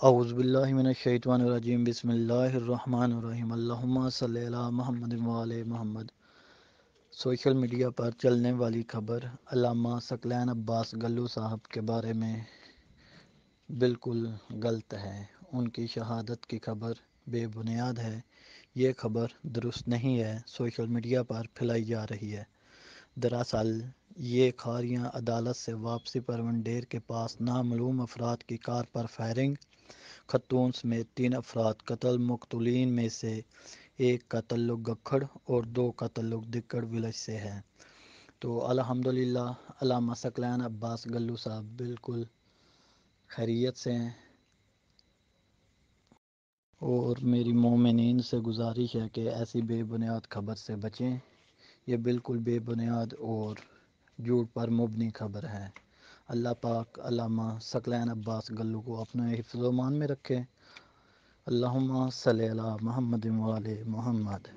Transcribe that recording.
اعوذ باللہ من الشیطان الرجیم بسم اللہ الرحمن الرحیم اللہم صلی علی محمد وعلی محمد۔ سوشل میڈیا پر چلنے والی خبر علامہ ثقلین عباس گلو صاحب کے بارے میں بالکل غلط ہے۔ ان کی شہادت کی خبر بے بنیاد ہے۔ یہ خبر درست نہیں ہے، سوشل میڈیا پر پھیلائی جا رہی ہے۔ دراصل یہ کھاریاں عدالت سے واپسی پر ونڈیر کے پاس نامعلوم افراد کی کار پر فائرنگ، خاتون سمیت 3 افراد قتل۔ مقتولین میں سے ایک کا تعلق گکھڑ اور 2 کا تعلق دکڑ ولیج سے ہے۔ تو الحمدللہ علامہ ثقلین عباس گلو صاحب بالکل خیریت سے ہیں، اور میری مومنین سے گزارش ہے کہ ایسی بے بنیاد خبر سے بچیں۔ یہ بالکل بے بنیاد اور جھوٹ پر مبنی خبر ہے۔ اللہ پاک علامہ ثقلین عباس گلو کو اپنے حفظ و امان میں رکھے۔ اللہم صلی علی محمد وعلی محمد۔